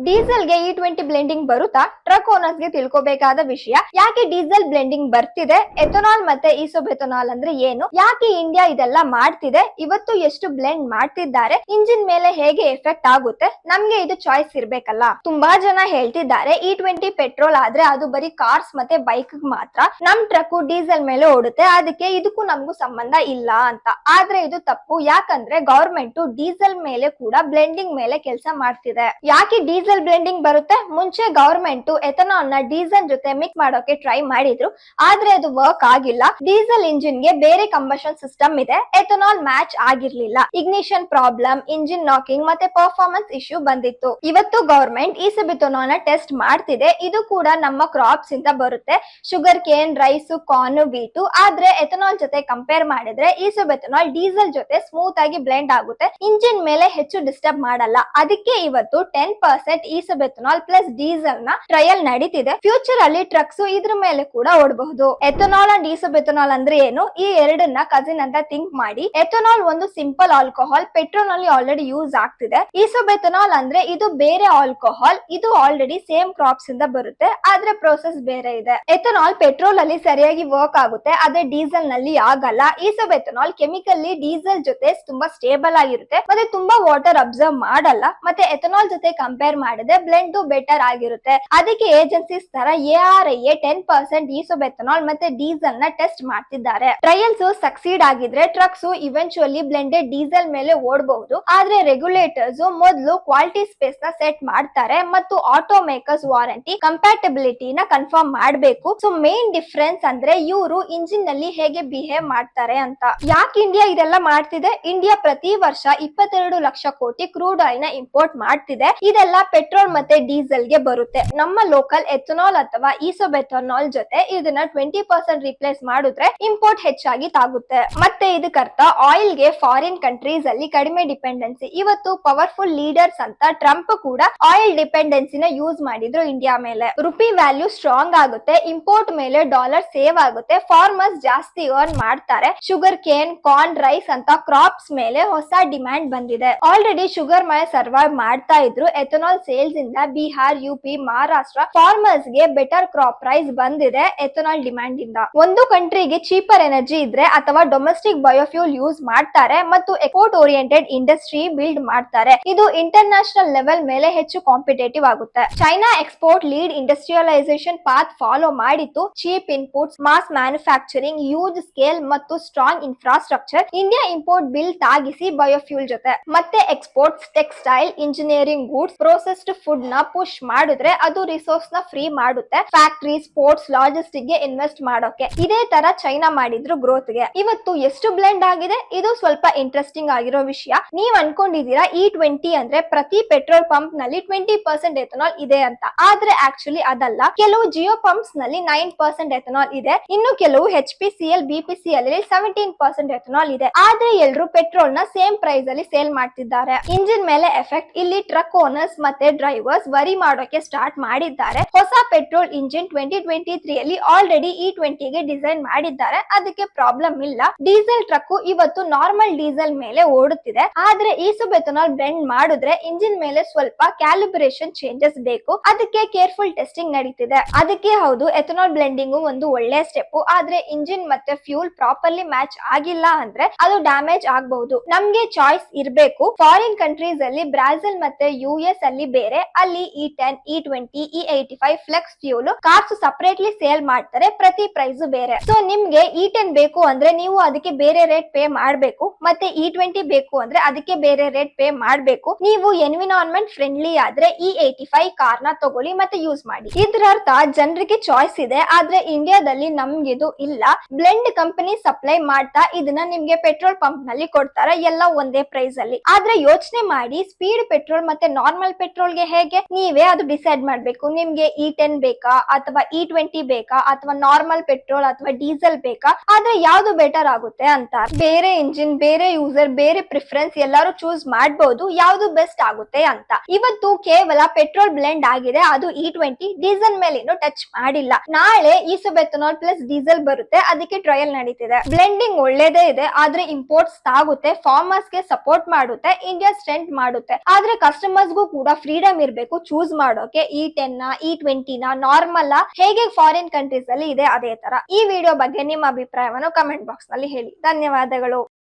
Diesel ಗೆ E20 blending ಬರುತ್ತಾ? Truck owners ಗೆ ತಿಳ್ಕೋಬೇಕಾದ ವಿಷಯ. ಯಾಕೆ ಡೀಸೆಲ್ ಬ್ಲೆಂಡಿಂಗ್ ಬರ್ತಿದೆ? ಎಥನಾಲ್ ಮತ್ತೆ ಈಸೋಬೆಥನಾಲ್ ಅಂದ್ರೆ ಏನು? ಯಾಕೆ ಇಂಡಿಯಾ ಇದೆಲ್ಲ ಮಾಡ್ತಿದೆ? ಇವತ್ತು ಎಷ್ಟು ಬ್ಲೆಂಡ್ ಮಾಡ್ತಿದ್ದಾರೆ? ಇಂಜಿನ್ ಮೇಲೆ ಹೇಗೆ ಎಫೆಕ್ಟ್ ಆಗುತ್ತೆ? ನಮ್ಗೆ ಇದು ಚಾಯ್ಸ್ ಇರ್ಬೇಕಲ್ಲ. ತುಂಬಾ ಜನ ಹೇಳ್ತಿದ್ದಾರೆ E20 ಪೆಟ್ರೋಲ್ ಆದ್ರೆ ಅದು ಬರೀ ಕಾರ್ಸ್ ಮತ್ತೆ ಬೈಕ್ ಮಾತ್ರ, ನಮ್ ಟ್ರಕ್ ಡೀಸೆಲ್ ಮೇಲೆ ಓಡುತ್ತೆ, ಅದಕ್ಕೆ ಇದಕ್ಕೂ ನಮಗೂ ಸಂಬಂಧ ಇಲ್ಲ ಅಂತ. ಆದ್ರೆ ಇದು ತಪ್ಪು. ಯಾಕಂದ್ರೆ ಗವರ್ಮೆಂಟ್ ಡೀಸೆಲ್ ಮೇಲೆ ಕೂಡ ಬ್ಲೆಂಡಿಂಗ್ ಮೇಲೆ ಕೆಲಸ ಮಾಡ್ತಿದೆ. ಯಾಕೆ ಡೀಸೆಲ್ ಬ್ಲೆಂಡಿಂಗ್ ಬರುತ್ತೆ? ಮುಂಚೆ ಗವರ್ಮೆಂಟ್ ಎಥನಾಲ್ ನ ಡೀಸೆಲ್ ಜೊತೆ ಮಿಕ್ಸ್ ಮಾಡೋಕೆ ಟ್ರೈ ಮಾಡಿದ್ರು, ಆದ್ರೆ ಅದು ವರ್ಕ್ ಆಗಿಲ್ಲ. ಡೀಸೆಲ್ ಇಂಜಿನ್ ಗೆ ಬೇರೆ ಕಂಬಷನ್ ಸಿಸ್ಟಮ್ ಇದೆ, ಎಥನಾಲ್ ಮ್ಯಾಚ್ ಆಗಿರ್ಲಿಲ್ಲ. ಇಗ್ನಿಷನ್ ಪ್ರಾಬ್ಲಮ್, ಇಂಜಿನ್ ನಾಕಿಂಗ್ ಮತ್ತೆ ಪರ್ಫಾರ್ಮೆನ್ಸ್ ಇಶ್ಯೂ ಬಂದಿತ್ತು. ಇವತ್ತು ಗವರ್ಮೆಂಟ್ ಈಸೋಬೆಥನಾಲ್ ನ ಟೆಸ್ಟ್ ಮಾಡ್ತಿದೆ. ಇದು ಕೂಡ ನಮ್ಮ ಕ್ರಾಪ್ಸ್ ಇಂದ ಬರುತ್ತೆ, sugar cane, rice, corn, wheat. ಆದ್ರೆ ಎಥನಾಲ್ ಜೊತೆ ಕಂಪೇರ್ ಮಾಡಿದ್ರೆ ಈಸೋಬೆಥನಾಲ್ ಡೀಸೆಲ್ ಜೊತೆ ಸ್ಮೂತ್ ಆಗಿ ಬ್ಲೆಂಡ್ ಆಗುತ್ತೆ, ಇಂಜಿನ್ ಮೇಲೆ ಹೆಚ್ಚು ಡಿಸ್ಟರ್ಬ್ ಮಾಡಲ್ಲ. ಅದಕ್ಕೆ ಇವತ್ತು 10% ಈಸೋಬೆಥನಾಲ್ ಪ್ಲಸ್ ಡೀಸೆಲ್ ನ ಟ್ರಯಲ್ ನಡೀತಿದೆ. ಫ್ಯೂಚರ್ ಅಲ್ಲಿ ಟ್ರಕ್ಸ್ ಇದ್ರ ಮೇಲೆ ಕೂಡ ಓಡಬಹುದು. ಎಥನಾಲ್ ಅಂಡ್ ಈಸೋಬೆಥನಾಲ್ ಅಂದ್ರೆ ಏನು? ಈ ಎರಡನ್ನ ಕಸಿನ್ ಅಂತ ಥಿಂಕ್ ಮಾಡಿ. ಎಥನಾಲ್ ಒಂದು ಸಿಂಪಲ್ ಆಲ್ಕೋಹಾಲ್, ಪೆಟ್ರೋಲ್ ನಲ್ಲಿ ಆಲ್ರೆಡಿ ಯೂಸ್ ಆಗ್ತಿದೆ. ಈಸೋಬೆಥನಾಲ್ ಅಂದ್ರೆ ಇದು ಬೇರೆ ಆಲ್ಕೋಹಾಲ್, ಇದು ಆಲ್ರೆಡಿ ಸೇಮ್ ಕ್ರಾಪ್ಸ್ ಇಂದ ಬರುತ್ತೆ, ಆದ್ರೆ ಪ್ರೋಸೆಸ್ ಬೇರೆ ಇದೆ. ಎಥನಾಲ್ ಪೆಟ್ರೋಲ್ ಅಲ್ಲಿ ಸರಿಯಾಗಿ ವರ್ಕ್ ಆಗುತ್ತೆ, ಆದ್ರೆ ಡೀಸೆಲ್ ನಲ್ಲಿ ಆಗಲ್ಲ. ಈಸೋಬೆಥನಾಲ್ ಕೆಮಿಕಲಿ ಡೀಸೆಲ್ ಜೊತೆ ತುಂಬಾ ಸ್ಟೇಬಲ್ ಆಗಿರುತ್ತೆ ಮತ್ತೆ ತುಂಬಾ ವಾಟರ್ ಅಬ್ಸರ್ವ್ ಮಾಡಲ್ಲ. ಮತ್ತೆ ಎಥನಾಲ್ ಜೊತೆ ಕಂಪೇರ್ ಮಾಡಿದ್ರೆ ಬ್ಲೆಂಡ್ ಬೆಟರ್ ಆಗಿರುತ್ತೆ. ಅದಕ್ಕೆ ಏಜೆನ್ಸೀಸ್ ತರ ARIA 10% ಈಸೋಬೆಥನಾಲ್ ಮತ್ತೆ ಡೀಸೆಲ್ ನ ಟೆಸ್ಟ್ ಮಾಡ್ತಿದ್ದಾರೆ. ಟ್ರಯಲ್ಸ್ ಸಕ್ಸೀಡ್ ಆಗಿದ್ರೆ ಟ್ರಕ್ಸ್ ಇವೆಂಚುಯಲಿ ಬ್ಲೆಂಡೆಡ್ ಡೀಸೆಲ್ ಮೇಲೆ ಓಡಬಹುದು. ಆದ್ರೆ ರೆಗ್ಯುಲೇಟರ್ಸ್ ಮೊದಲು ಕ್ವಾಲಿಟಿ ಸ್ಪೇಸ್ ನ ಸೆಟ್ ಮಾಡ್ತಾರೆ ಮತ್ತು ಆಟೋ ಮೇಕರ್ಸ್ ವಾರಂಟಿ ಕಂಪ್ಯಾಟಬಿಲಿಟಿ ನ ಕನ್ಫರ್ಮ್ ಮಾಡಬೇಕು. ಸೊ ಮೇನ್ ಡಿಫರೆನ್ಸ್ ಅಂದ್ರೆ ಇವರು ಇಂಜಿನ್ ನಲ್ಲಿ ಹೇಗೆ ಬಿಹೇವ್ ಮಾಡ್ತಾರೆ ಅಂತ. ಯಾಕೆ ಇಂಡಿಯಾ ಇದೆಲ್ಲ ಮಾಡ್ತಿದೆ? ಇಂಡಿಯಾ ಪ್ರತಿ ವರ್ಷ 22 ಲಕ್ಷ ಕೋಟಿ ಕ್ರೂಡ್ ಆಯಿಲ್ ನ ಇಂಪೋರ್ಟ್ ಮಾಡ್ತಿದೆ. ಇದೆಲ್ಲ ಪೆಟ್ರೋಲ್ ಮತ್ತೆ ಡೀಸೆಲ್ ಗೆ ಬರುತ್ತೆ. ನಮ್ಮ ಲೋಕಲ್ ಎಥನಾಲ್ ಅಥವಾ ಈಸೋಬೆಥನಾಲ್ ಜೊತೆ ಇದನ್ನ 20% ರಿಪ್ಲೇಸ್ ಮಾಡಿದ್ರೆ ಇಂಪೋರ್ಟ್ ಹೆಚ್ಚಾಗಿ ತಾಗುತ್ತೆ. ಮತ್ತೆ ಇದಕ್ಕರ್ಥ ಆಯಿಲ್ ಗೆ ಫಾರಿನ್ ಕಂಟ್ರೀಸ್ ಅಲ್ಲಿ ಕಡಿಮೆ ಡಿಪೆಂಡೆನ್ಸಿ. ಇವತ್ತು ಪವರ್ಫುಲ್ ಲೀಡರ್ಸ್ ಅಂತ ಟ್ರಂಪ್ ಕೂಡ ಆಯಿಲ್ ಡಿಪೆಂಡೆನ್ಸಿನ ಯೂಸ್ ಮಾಡಿದ್ರು ಇಂಡಿಯಾ ಮೇಲೆ. ರುಪಿ ವ್ಯಾಲ್ಯೂ ಸ್ಟ್ರಾಂಗ್ ಆಗುತ್ತೆ, ಇಂಪೋರ್ಟ್ ಮೇಲೆ ಡಾಲರ್ ಸೇವ್ ಆಗುತ್ತೆ, ಫಾರ್ಮರ್ಸ್ ಜಾಸ್ತಿ ಅರ್ನ್ ಮಾಡ್ತಾರೆ. ಶುಗರ್ ಕೇನ್, ಕಾರ್ನ್, ರೈಸ್ ಅಂತ ಕ್ರಾಪ್ಸ್ ಮೇಲೆ ಹೊಸ ಡಿಮ್ಯಾಂಡ್ ಬಂದಿದೆ. ಆಲ್ರೆಡಿ ಶುಗರ್ ಮೇಲೆ ಸರ್ವೈವ್ ಮಾಡ್ತಾ ಇದ್ರು. ಎಥನಾಲ್ ಸೇಲ್ಸ್ ಇಂದ ಬಿಹಾರ್, UP, ಮಹಾರಾಷ್ಟ್ರ ಫಾರ್ಮರ್ಸ್ ಗೆ ಬೆಟರ್ ಕ್ರಾಪ್ ಪ್ರೈಸ್ ಬಂದಿದೆ ಎಥನಾಲ್ ಡಿಮ್ಯಾಂಡ್ ಇಂದ. ಒಂದು ಕಂಟ್ರಿಗೆ ಚೀಪರ್ ಎನರ್ಜಿ ಇದ್ರೆ ಅಥವಾ ಡೊಮೆಸ್ಟಿಕ್ ಬಯೋಫ್ಯೂಲ್ ಯೂಸ್ ಮಾಡ್ತಾರೆ ಮತ್ತು ಎಕ್ಸ್ಪೋರ್ಟ್ ಓರಿಯೆಂಟೆಡ್ ಇಂಡಸ್ಟ್ರಿ ಬಿಲ್ಡ್ ಮಾಡ್ತಾರೆ. ಇದು ಇಂಟರ್ನ್ಯಾಷನಲ್ ಲೆವೆಲ್ ಮೇಲೆ ಹೆಚ್ಚು ಕಾಂಪಿಟೇಟಿವ್ ಆಗುತ್ತೆ. China export lead industrialisation path follow ಮಾಡಿತ್ತು. Cheap inputs, mass manufacturing, huge scale ಮತ್ತು strong infrastructure. India import bill ತಾಗಿಸಿ ಬಯೋಫ್ಯೂಲ್ ಜೊತೆ ಮತ್ತೆ exports, textile, engineering goods, processed food ನ ಪುಷ್ ಮಾಡಿದ್ರೆ ಅದು ರಿಸೋರ್ಸ್ ನ ಫ್ರೀ ಮಾಡುತ್ತೆ. ಫ್ಯಾಕ್ಟರಿ, ಸ್ಪೋರ್ಟ್ಸ್, ಲಾಜಿಸ್ಟಿಕ್ ಗೆ ಇನ್ವೆಸ್ಟ್ ಮಾಡೋಕೆ. ಇದೇ ತರ ಚೈನಾ ಮಾಡಿದ್ರು ಗ್ರೋತ್ ಗೆ. ಇವತ್ತು ಎಷ್ಟು ಬ್ಲೆಂಡ್ ಆಗಿದೆ? ಇದು ಸ್ವಲ್ಪ ಇಂಟ್ರೆಸ್ಟಿಂಗ್ ಆಗಿರೋ ವಿಷಯ. ನೀವ್ ಅನ್ಕೊಂಡಿದೀರಾ E20 ಅಂದ್ರೆ ಪ್ರತಿ ಪೆಟ್ರೋಲ್ ಪಂಪ್ ನಲ್ಲಿ 20% ಎಥನಾಲ್ ಇದೆ ಅಂತ. ಆದ್ರೆ ಆಕ್ಚುಲಿ ಅದಲ್ಲ. ಕೆಲವು ಜಿಯೋ ಪಂಪ್ಸ್ ನಲ್ಲಿ 9% ಎಥನಾಲ್ ಇದೆ, ಇನ್ನು ಕೆಲವು HPCL, BPCL ಅಲ್ಲಿ 17% ಎಥನಾಲ್ ಇದೆ. ಆದ್ರೆ ಎಲ್ರು ಪೆಟ್ರೋಲ್ ನ ಸೇಮ್ ಪ್ರೈಸ್ ಅಲ್ಲಿ ಸೇಲ್ ಮಾಡ್ತಿದ್ದಾರೆ. ಇಂಜಿನ್ ಮೇಲೆ ಎಫೆಕ್ಟ್. ಇಲ್ಲಿ ಟ್ರಕ್ ಓನರ್ಸ್ ಮತ್ತೆ ಡ್ರೈವರ್ಸ್ ವರಿ ಮಾಡೋಕೆ ಸ್ಟಾರ್ಟ್ ಮಾಡಿದ್ದಾರೆ. ಹೊಸ ಪೆಟ್ರೋಲ್ ಇಂಜಿನ್ 2023 ಅಲ್ಲಿ ಆಲ್ರೆಡಿ E20 ಗೆ ಡಿಸೈನ್ ಮಾಡಿದ್ದಾರೆ, ಅದಕ್ಕೆ ಪ್ರಾಬ್ಲಮ್ ಇಲ್ಲ. ಡೀಸೆಲ್ ಟ್ರಕ್ ಇವತ್ತು ನಾರ್ಮಲ್ ಡೀಸೆಲ್ ಮೇಲೆ ಓಡುತ್ತಿದೆ. ಆದ್ರೆ ಈಸೋಬೆಥನಾಲ್ ಬ್ಲೆಂಡ್ ಮಾಡಿದ್ರೆ ಇಂಜಿನ್ ಮೇಲೆ ಸ್ವಲ್ಪ ಕ್ಯಾಲಿಬ್ರೇಷನ್ ಚೇಂಜಸ್ ಬೇಕು, ಅದಕ್ಕೆ ಕೇರ್ಫುಲ್ ಟೆಸ್ಟಿಂಗ್ ನಡೀತಿದೆ. ಅದಕ್ಕೆ ಹೌದು, ಎಥನಾಲ್ ಬ್ಲೆಂಡಿಂಗ್ ಒಂದು ಒಳ್ಳೆ ಸ್ಟೆಪ್. ಆದ್ರೆ ಇಂಜಿನ್ ಮತ್ತೆ ಫ್ಯೂಲ್ ಪ್ರಾಪರ್ಲಿ ಮ್ಯಾಚ್ ಆಗಿಲ್ಲ ಅಂದ್ರೆ ಅದು ಡ್ಯಾಮೇಜ್ ಆಗಬಹುದು. ನಮ್ಗೆ ಚಾಯ್ಸ್ ಇರಬೇಕು. ಫಾರಿನ್ ಕಂಟ್ರೀಸ್ ಅಲ್ಲಿ ಬ್ರಾಜಿಲ್ ಮತ್ತೆ US ಅಲ್ಲಿ ಬೇರೆ, ಅಲ್ಲಿ E10, E20, E85 flex fuel cars separately sale ಮಾಡ್ತಾರೆ, ಪ್ರತಿ ಪ್ರೈಸ್ ಬೇರೆ. ಸೊ ನಿಮ್ಗೆ E10 ಬೇಕು ಅಂದ್ರೆ ನೀವು ಅದಕ್ಕೆ ಬೇರೆ ರೇಟ್ ಪೇ ಮಾಡ್ಬೇಕು, ಮತ್ತೆ E20 ಬೇಕು ಅಂದ್ರೆ ಅದಕ್ಕೆ ಬೇರೆ ರೇಟ್ ಪೇ ಮಾಡ್ಬೇಕು. ನೀವು ಎನ್ವಿರಾನ್ಮೆಂಟ್ ಫ್ರೆಂಡ್ಲಿ ಆದ್ರೆ E85 ಕಾರ್ ನ ತಗೊಳ್ಳಿ ಮತ್ತೆ ಯೂಸ್ ಮಾಡಿ. ಇದ್ರ ಅರ್ಥ ಜನರಿಗೆ ಚಾಯ್ಸ್ ಇದೆ, ಆದ್ರೆ ಇಂಡಿಯಾದಲ್ಲಿ ನಮ್ಗಿದು ಇಲ್ಲ. ಬ್ಲೆಂಡ್ ಕಂಪನಿ ಸಪ್ಲೈ ಮಾಡ್ತಾ ಇದನ್ನ ನಿಮ್ಗೆ ಪೆಟ್ರೋಲ್ ಪಂಪ್ ನಲ್ಲಿ ಕೊಡ್ತಾರೆ, ಎಲ್ಲ ಒಂದೇ ಪ್ರೈಸ್ ಅಲ್ಲಿ. ಆದ್ರೆ ಯೋಚನೆ ಮಾಡಿ, ಸ್ಪೀಡ್ ಪೆಟ್ರೋಲ್ ಮತ್ತೆ ನಾರ್ಮಲ್ ಪೆಟ್ರೋಲ್ ಗೆ ಹೇಗೆ? ನೀವೇ ಅದು ಡಿಸೈಡ್ ಮಾಡ್ಬೇಕು. ನಿಮ್ಗೆ E10 ಬೇಕಾ ಅಥವಾ E20 ಬೇಕಾ ಅಥವಾ ನಾರ್ಮಲ್ ಪೆಟ್ರೋಲ್ ಅಥವಾ ಡೀಸೆಲ್ ಬೇಕಾ? ಆದ್ರೆ ಯಾವ್ದು ಬೆಟರ್ ಆಗುತ್ತೆ ಅಂತ. ಬೇರೆ ಇಂಜಿನ್, ಬೇರೆ ಯೂಸರ್, ಬೇರೆ ಪ್ರಿಫರೆನ್ಸ್ ಎಲ್ಲರೂ ಚೂಸ್ ಮಾಡಬಹುದು ಯಾವ್ದು ಬೆಸ್ಟ್ ಆಗುತ್ತೆ ಅಂತ. ಇವತ್ತು ಕೇವಲ ಪೆಟ್ರೋಲ್ ಬ್ಲೆಂಡ್ ಆಗಿದೆ, ಅದು E20. ಡೀಸೆಲ್ ಮೇಲೆ ಇನ್ನು ಟಚ್ ಮಾಡಿಲ್ಲ. ನಾಳೆ ಈಸೋಬೆಥನಾಲ್ ಪ್ಲಸ್ ಡೀಸೆಲ್ ಬರುತ್ತೆ, ಅದಕ್ಕೆ ಟ್ರಯಲ್ ನಡೀತಿದೆ. ಬ್ಲೆಂಡಿಂಗ್ ಒಳ್ಳೇದೇ ಇದೆ, ಆದ್ರೆ ಇಂಪೋರ್ಟ್ಸ್ ಆಗುತ್ತೆ, ಫಾರ್ಮರ್ಸ್ ಗೆ ಸಪೋರ್ಟ್ ಮಾಡುತ್ತೆ, ಇಂಡಿಯಾ ಸ್ಟ್ರೆಂತ್ ಮಾಡುತ್ತೆ. ಆದ್ರೆ ಕಸ್ಟಮರ್ಸ್ ಗೂ ಕೂಡ ಫ್ರೀ ಫ್ರೀಡಮ್ ಇರ್ಬೇಕು ಚೂಸ್ ಮಾಡೋಕೆ E10 E20 ನಾರ್ಮಲ್ ಹೇಗೆ ಫಾರಿನ್ ಕಂಟ್ರೀಸ್ ಅಲ್ಲಿ ಇದೆ ಅದೇ ತರ. ಈ ವಿಡಿಯೋ ಬಗ್ಗೆ ನಿಮ್ಮ ಅಭಿಪ್ರಾಯವನ್ನು ಕಮೆಂಟ್ ಬಾಕ್ಸ್ ನಲ್ಲಿ ಹೇಳಿ. ಧನ್ಯವಾದಗಳು.